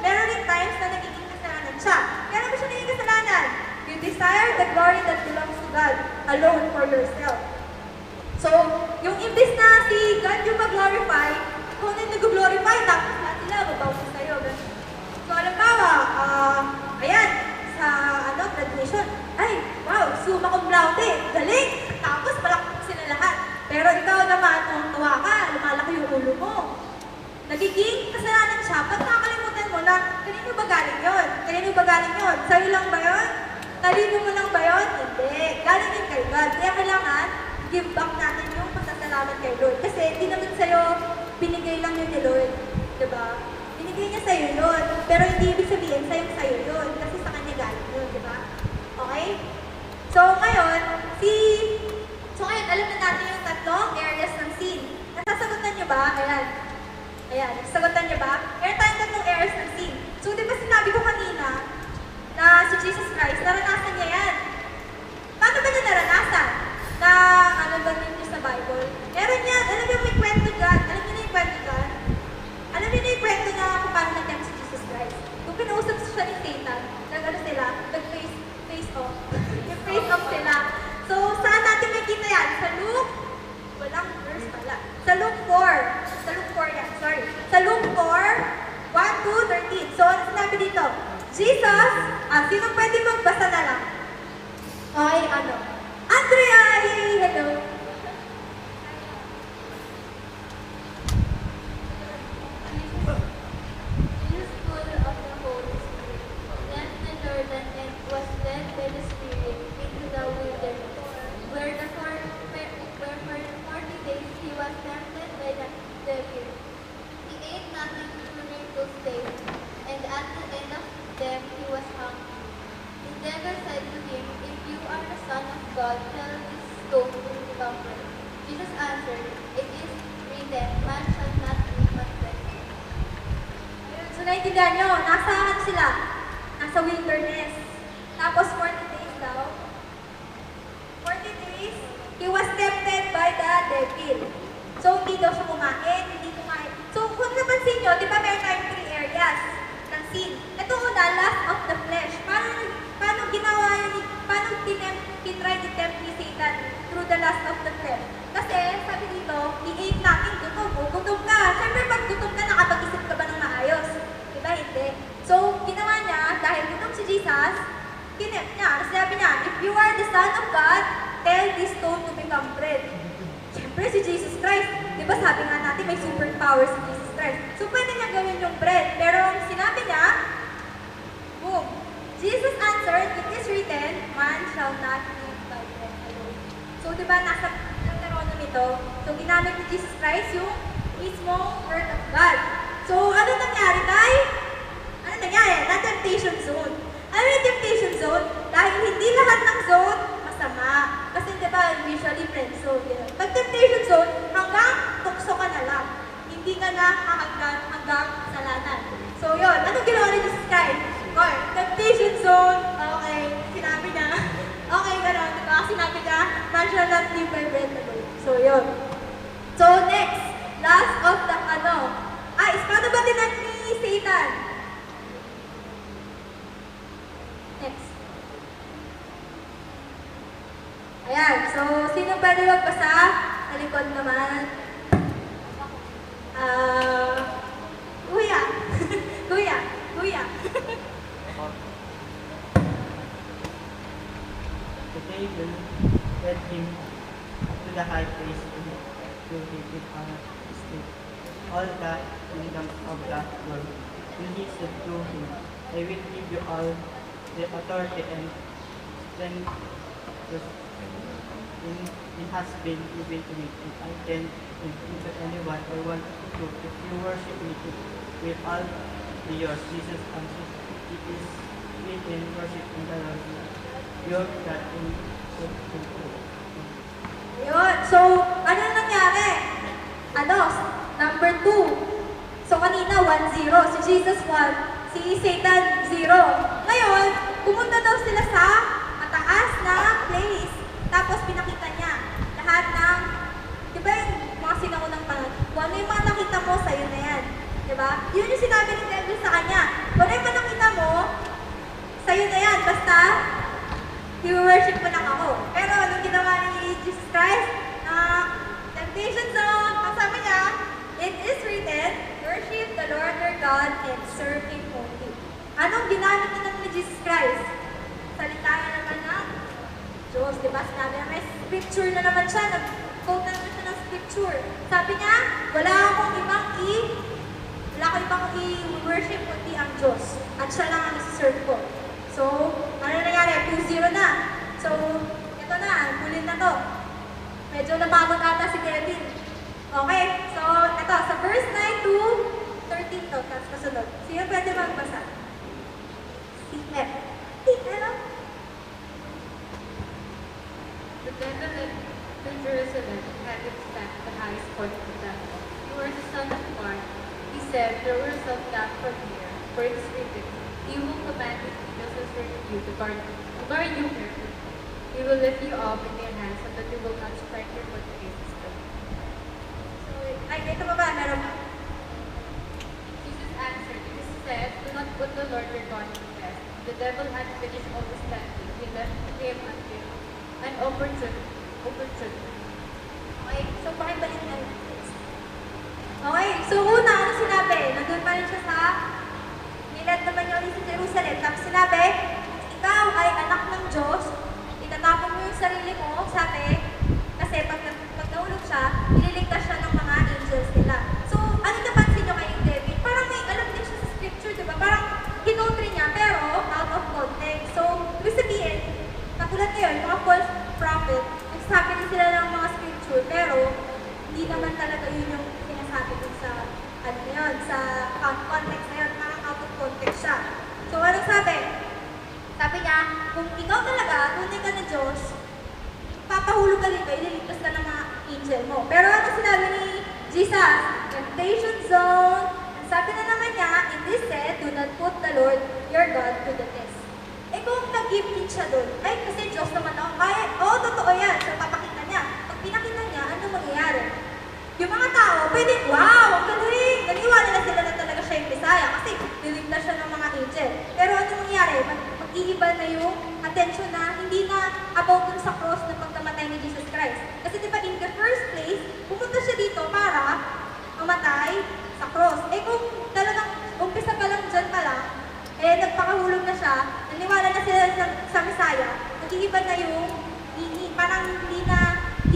A: meron din times na nagiging kasalanan siya. Kaya naman siya nagiging kasalanan. You desire the glory that belongs to God alone for yourself. So, yung imbis na si God yung mag-glorify, kung ano yung nag-glorify, tapos lahat sila, babawin sa'yo. So, halimbawa, ayan, sa graduation, ay, wow, summa cum laude, galing! Tapos palakpak sila lahat. Pero ikaw naman, tuwa ka, lumalaki yung ulo mo. Nagiging kasalanan siya, pag nakakalimutan mo na, kanino ba galing yun? Kanino ba galing yun? Sa'yo lang ba yun? Talino mo lang ba yun? Hindi. Galing yun kay God. Kaya kailangan, give back natin yung pasasalamat kay Lord. Kasi hindi naman sa'yo, binigay lang yun ni Lord. Diba? Binigay niya sa'yo yun. Pero hindi ibig sabihin sa'yo yun. Kasi sa kanya galing yun, diba? Okay? So ngayon, alam na natin yung tatlong areas ng sin. Nasasagutan niyo ba? Ayan, nasasagutan niyo ba? Meron tayong tatlong areas ng sin. So, di ba sinabi ko kanina na si Jesus Christ, naranasan niya yan. Paano ba niya naranasan? Na ano ba ninyo sa Bible? Meron yan. Alam niyo may kwento dyan. Alam niyo na yung kwento dyan? Alam niyo na yung kwento na kung paano nag-tempt si Jesus Christ. Kung kinausap siya ni Satan, nag-face off. Yung face off sila. So, saan natin makikita yan? Sa Luke, walang verse pala. Sa Luke 4 yan, sorry. Sa Luke 4, 1 to 13. So, ano sinabi dito? Jesus, sino pwede magbasa na lang? Okay, Andrea, hello.
C: Jesus, full of the Holy Spirit, left the Jordan and was led by the Spirit into the wilderness, where for 40 days he was tempted by the devil. He ate nothing during those days, and at the end of them he was hungry. The devil said to him, "If you are the Son of God, tell this stone to become bread." Jesus answered, "It is written, man shall not live by bread."
A: So, naiintindihan nyo, nasa sila? Nasa wilderness. Tapos 40 days daw, He was tempted by the devil. So, hindi daw siya kumain, hindi kumain. So, kung napansin nyo, di ba meron tayong 3 areas ng sin? Ito una, lust of the flesh. Paano ginawa yun, paano tinry ni tempt ni Satan through the lust of the flesh? Kasi, sabi dito, i-aim natin gutom. O, gutom ka. Siyempre, pag gutom ka, nakapag-isip ka ba ng maayos? Di ba? Hindi. So, ginawa niya, dahil gutom si Jesus, kinempt niya. Sabi niya, if you are the Son of God, tell this stone to become bread. Siyempre, si Jesus Christ, di ba sabi nga natin may superpower si Jesus Christ. So, pwede niya gawin yung bread. Pero ang sinabi niya, boom. Jesus answered, it is written, man shall not live by bread alone. So, di ba, nasa Deuteronomy ito, so ginamit ni Jesus Christ yung mismong word of God. So, ano nangyari tayo? Ano nangyari? Na temptation zone. Ano yung temptation zone? Dahil hindi lahat ng zone masama. Kasi diba, usually friend zone. Pag temptation zone, hanggang tukso ka na lang. Hindi ka na hanggang kasalanan. So yun, anong ginawa ni Jesus Christ? Okay, temptation zone. Okay, sinabi niya. Okay, gano'n. Diba? Sinabi niya, man shall not live by bread alone. So yun. So next, last of the paano ba tinag ni Satan? Next. Ayan, so sino pwede magbasa? Sa likod naman. Kuya. Kuya.
D: The devil led him to the high place to hit it on a stick. All the kingdoms of the world will he said to him, I will give you all the authority and strength it has been given to me, and I can give it to anyone I want to. If you worship me, it will all be yours. Jesus answered, it is written, worship in the Lord your God in
A: Yun. So, ano nangyari? Number 2. So, kanina 1-0. Si Jesus 1. Si Satan 0. Ngayon, pumunta daw sila sa mataas na place. Tapos, pinakita niya lahat ng, di ba yung mga sinaunang panahon? Kung ano yung mga nakita mo, sa'yo na yan. Di ba? Yun yung sinabi ni devil sa kanya. Kung ano yung mga nakita mo, sa'yo na yan. Basta, i-worship mo lang ako. Pero anong ginawa ni Jesus Christ? Temptation zone. Ang sabi niya, it is written, worship the Lord your God and serve Him only. Anong ginamit niya ni Jesus Christ? Salita niya naman ng Diyos. Diba? Sinabi na may scripture na naman siya. Nag-quote na naman siya ng scripture. Sabi niya, wala akong ibang i-worship kundi ang Diyos. At siya lang ang isi-serve ko. So, ano nangyari? 2-0 na. So, ito na. Huli na to. Medyo napagod ata si Kevin. Okay. So, ito. Sa verse 9 to 13 to. Tapos kasunod. Sino pwede magbasa? Si F. Ano?
E: The devil to Jerusalem, having sat at the highest point of the temple. You are the Son of God. He said, throw yourself down from here, for it is written, He will command His angels concerning you to guard you carefully. He will lift you up in their hands so that you will not strike your foot against a stone.
A: So, ay, ito ba ba? Meron ba?
E: Jesus answered, it is said, do not put the Lord your God to the test. The devil had finished all his planting. He left him until an opportune.
A: Okay. So, pakibalik na rin. Okay. So, una, ano sinabi? Nandun pa rin siya sa nilad naman niya ulit sa Jerusalem. Tapos sinabi, ikaw ay anak ng Diyos, itatapon mo yung sarili mo, sabi, kasi pag nahulog siya, ililigtas siya ng mga angels nila. So, ano napansin nyo kay David? Parang may alam din siya sa scripture, diba? Parang hinotri niya, pero out of context. So, ibig sabihin, katulad ngayon, mga false prophet, nagsasabi din sila ng mga scripture, pero hindi naman talaga yun yung sinasabi dun sa, ano yun, sa context na yun, parang out of context siya. So, anong sabi? Sabi niya, kung ikaw talaga, tunay ka na Diyos, papahulog ka dito, ililigtas ka ng mga angel mo. Pero ano sinabi ni Jesus? Temptation zone. Ang sabi na naman niya, in this said, do not put the Lord your God to the test. Eh kung nag-give in siya doon, ay kasi Diyos naman ako, kaya, totoo yan. So papakita niya, attention na hindi na about dun sa cross na pagkamatay ni Jesus Christ. Kasi di ba in the first place, pumunta siya dito para mamatay sa cross. Eh kung talagang umpisa pa lang dyan pa lang, eh nagpakahulog na siya, naniwala na sila sa Messiah, nag-iiba na yung meaning, parang hindi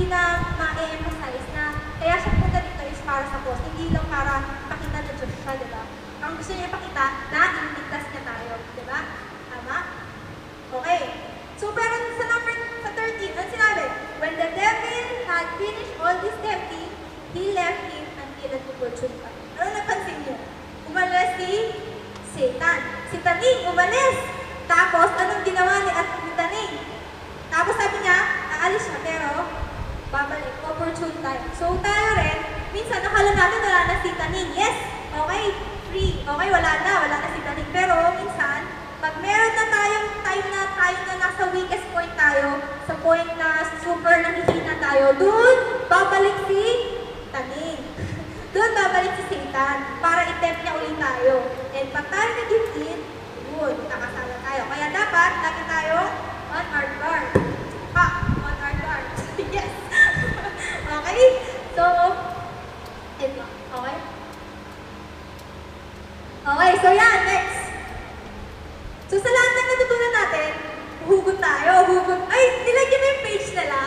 A: na ma-emphasize na kaya siya punta dito is para sa cross, hindi lang para pakita na Diyos siya, di ba? Ang gusto niya ipakita na inimigtas niya tayo, di ba? Tama? Okay. So, pero sa 13, ano sinabi? When the devil had finished all this tempting, he left him until an opportune time. Ano napansin niyo? Umalis si Satan. Si Taning umalis. Tapos, anong ginawa ni Taning? Tapos sabi niya, aalis siya, pero babalik, opportune time. So, tayo rin, minsan nakala natin wala na si Taning. Yes, okay, free. Okay, wala na si Taning. Pero minsan, pag meron na tayong time na tayo na nasa weakest point tayo, sa point na super nangihina tayo, dun babalik si Taning. Doon babalik si Satan para i-tempt niya ulit tayo. And pag tayo nag-give in, yun, nakasala tayo. Kaya dapat, lagi tayo on our guard. On our guard. Yes. Okay? So, ito. Okay? Okay, so yan, next. So sa lahat ng natutunan natin, hugot tayo, hugot. Ay, nilagyan mo yung page nila,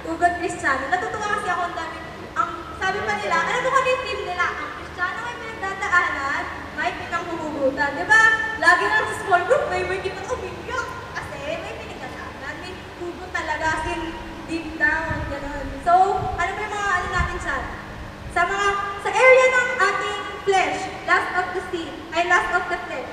A: Hugot Kristiyano. Natutuwa kasi ako ang dami. Ang sabi pa nila, alam mo kung yung team nila, ang Kristiyano may pinagdadaanan, may pinanghuhugutan. Di ba? Lagi na sa small group, may kita umiyak. Kasi may pinagdadaanan, may hugot talaga, sin deep down, gano'n. So, ano ba yung mga ano natin dyan? Sa area ng ating flesh, lust of the flesh.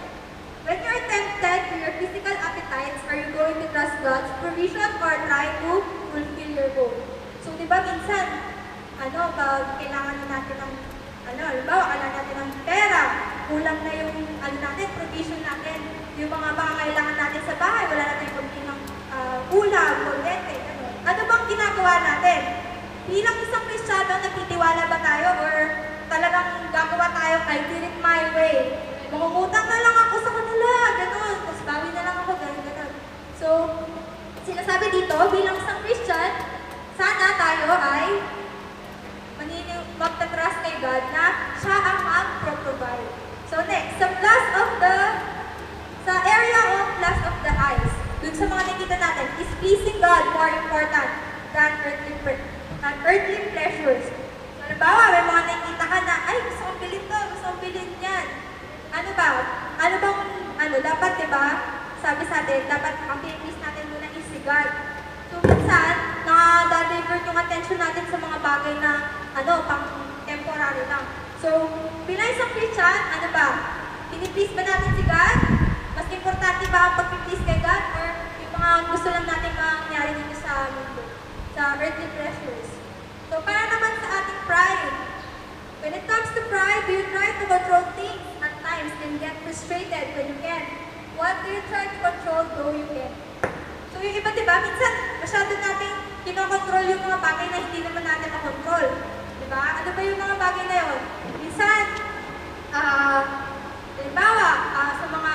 A: When you are tempted to your physical appetites, are you going to trust God's provision or try to fulfill your goal? So, di ba minsan, pag kailangan na natin ng, halimbawa, kailangan natin ng pera, kulang na yung, provision natin, yung mga pangangailangan natin sa bahay, wala natin yung pagkain ng ulam, kuryente, gano'n. Ano bang ginagawa natin? Bilang isang Kristiyano, nagtitiwala ba tayo or talagang gagawa tayo, I did it my way? Mangungutang na lang ako sa kanila, gano'n. Tapos bawi na lang ako, gano'n. So, sinasabi dito, bilang isang Christian, sana tayo ay magtatrust kay God na siya ang mag-provide. So next, sa area of lust of the eyes, dun sa mga nakita natin, is pleasing God more important than earthly pleasures. So, halimbawa, may mga nakita ka na, ay, gusto kong bilhin to, gusto kong bilhin yan. Dapat, diba, sabi sa atin, dapat ang piniplease natin muna is si God. So, minsan, nakadadivert yung attention natin sa mga bagay na, pang temporary lang. So, bilang isang Christian, piniplease ba natin si God? Mas importante ba ang pag-please kay God or yung mga gusto lang natin mangyari dito sa mundo, sa earthly pleasures? So, para naman sa ating pride, when it comes to pride, do you try to control things at times and get frustrated when you can? What do you try to control though you can? So yung iba, diba, minsan masyado natin kinokontrol yung mga bagay na hindi naman natin makontrol. Diba? Ano ba yung mga bagay na yun? Minsan, halimbawa, sa mga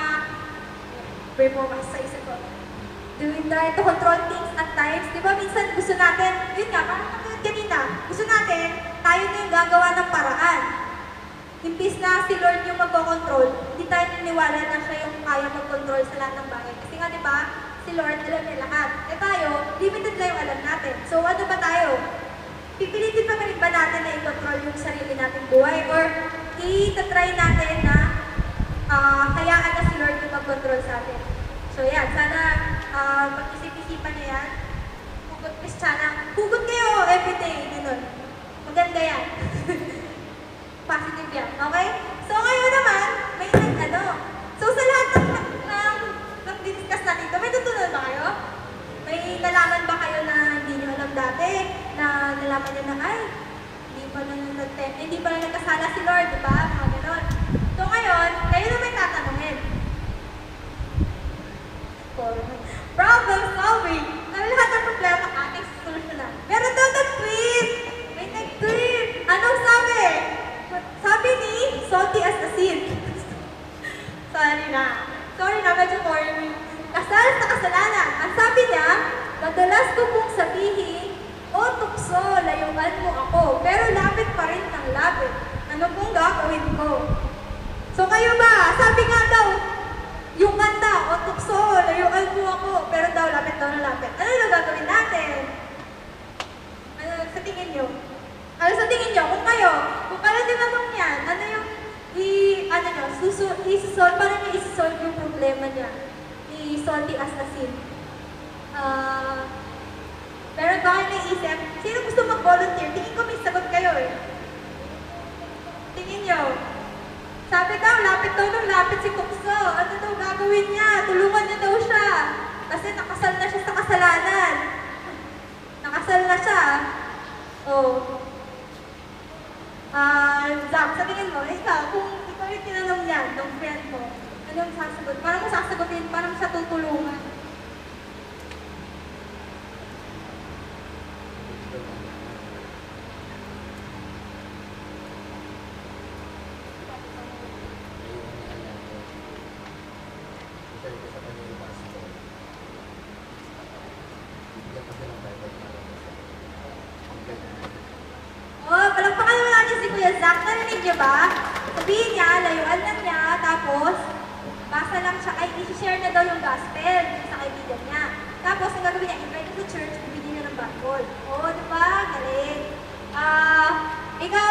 A: pray mo kasi sa isip ko, do we try to control things at times? Diba, minsan gusto natin, yun nga, parang katulad kanina, gusto natin, tayo na yung gagawa ng paraan. Imbis na si Lord yung magkocontrol, hindi tayo niniwala na siya yung kaya mag-control sa lahat ng bagay. Kasi nga, di ba, si Lord alam niya lahat. Eh tayo, limited lang yung alam natin. So, ano ba tayo? Pipilitin pa rin ba natin na i-control yung sarili nating buhay? Or i-try natin na hayaan na si Lord yung mag-control sa atin? So, yan. Sana pag-isip-isipan niya yan. Hugot Kristiyana. Hugot kayo everyday. Ganun. Maganda yan. Positive yan. Okay? So, ngayon naman, may So, sa lahat ng discuss natin dito, may tutunan ba kayo? May nalaman ba kayo na hindi nyo alam dati? Na nalaman nyo na, ay, hindi pa na nagkasala si Lord, di ba? Mga ganon. So, ngayon, kayo na may tatanungin. Problem solving. Ang lahat ng problema ating solusyonan. Meron daw nag-tweet. May nag-tweet. Anong sabi? Sabi ni salty as a seed. Sorry na, medyo corny. Kasal sa kasalanan. Ang gagawin? Ano pong gagawin ko? So kayo ba? Sabi nga daw, yung kanta o tukso, layuan mo ako, pero daw na lapit. Ano na gagawin natin? Ano sa tingin nyo? Ano sa tingin nyo? Kung kayo tinanong yan, ano yung paano nyo isi-solve yung problema niya? Ni Salty as a Sin. Pero baka naisip, sino gusto mag-volunteer? Tingin ko may sagot kayo eh. Tingin nyo. Sabi daw, lapit si Tukso. Ano daw gagawin niya? Tulungan niya daw siya. Kasi nakasal na siya sa kasalanan. Nakasal na siya. Oh. Zach, sa tingin mo, ikaw, kung ikaw yung tinanong niya, ng friend mo, anong sasagot? Paano mo sasagutin? Paano mo siya tutulungan? Palagpakan naman natin si Kuya Zach. Narinig niyo ba? Sabihin niya, layuan lang niya, tapos basa lang siya, ay isi-share na daw yung gospel sa kaibigan niya. Tapos ang gagawin niya, invite to church, bibigyan niya ng Bible. Oo, diba? Galing. Ikaw,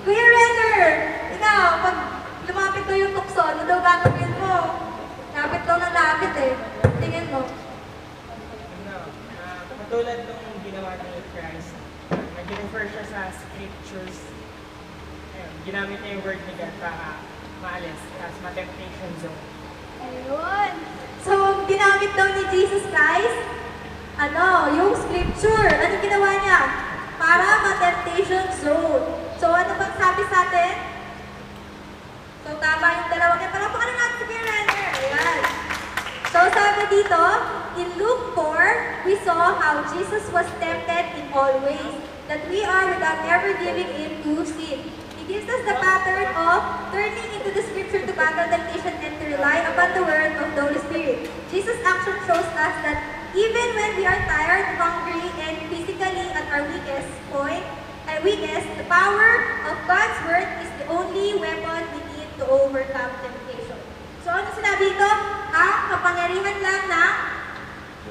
A: Kuya Renner, ikaw, pag lumapit daw yung tukso, ano daw gagawin mo? Lapit daw ng lapit eh. Tingin mo.
F: Katulad nung ginawa ni Christ, nag-refer siya sa scriptures. Ayun, ginamit niya yung word ni God para maalis, as ma-temptation zone.
A: Ayun. So, ginamit daw ni Jesus Christ, yung scripture. Ano ginawa niya? Para ma-temptation zone. So, ano bang sabi sa atin? So, tama yung dalawa. Kaya palapakanan natin si Kuya Renner. Ayan. So, sabi dito, in Luke 4, we saw how Jesus was tempted in all ways, that we are without ever giving in to sin. He gives us the pattern of turning into the scripture to battle temptation and to rely upon the word of the Holy Spirit. Jesus' action shows us that even when we are tired, hungry, and physically at our weakest point, the power of God's word is the only weapon we need to overcome temptation. So ano sinabi ito? Ang kapangyarihan lang ng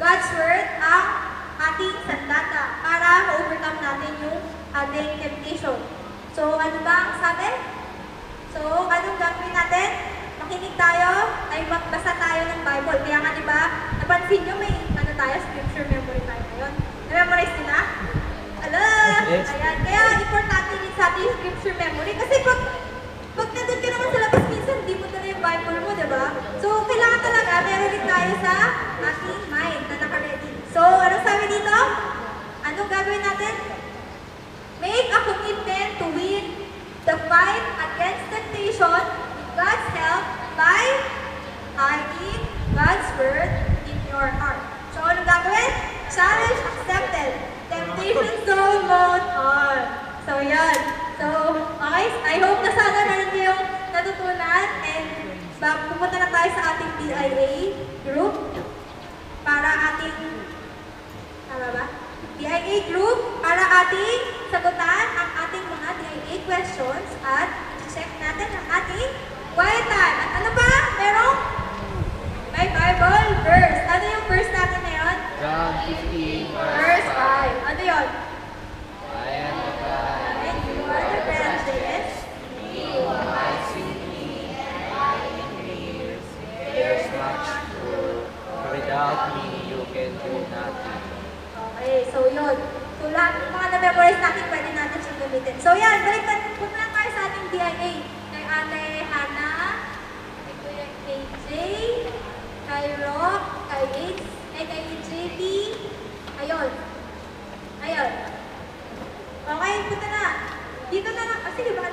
A: God's word ang ating sandata para ma-overcome natin yung ating temptation. So, ano ba ang sabi? So, anong gagawin natin? Makinig tayo, ay magbasa tayo ng Bible. Kaya nga, diba, napansin nyo may scripture memory tayo ngayon. Na-memorize nila?
B: Yes.
A: Ayan. Kaya, importante rin sa ating scripture memory. Kasi pag nandun ka naman sa labas, minsan, hindi mo dala yung Bible mo, diba? So, kailangan talaga, meron rin tayo sa ating mind na naka-ready. So, anong sabi dito? Anong gagawin natin? Make a commitment to win the fight against temptation with God's help by hiding God's word in your heart. So, anong gagawin? Challenge accepted. Temptation zone mode on. So, yan. So, okay. I hope na sana meron kayong natutunan and pupunta na tayo sa ating DIA group para ating DIA group para ating sagutan ang ating mga DIA questions at check natin ang ating quiet time. At ano pa? Merong may Bible verse. Ano yung verse natin ngayon?
G: John 15,
A: Verse 5. Ano yun?
G: I am the vine,
A: And you are the branches.
G: there's much fruit. Without me, you can do nothing.
A: Okay, so yun. So lahat ng mga na-memorize natin, pwede natin siyang gamitin. So yan, punta lang tayo sa ating DIA. Kay Ate Hannah, kay Kuya KJ, kay Rock, kay JP,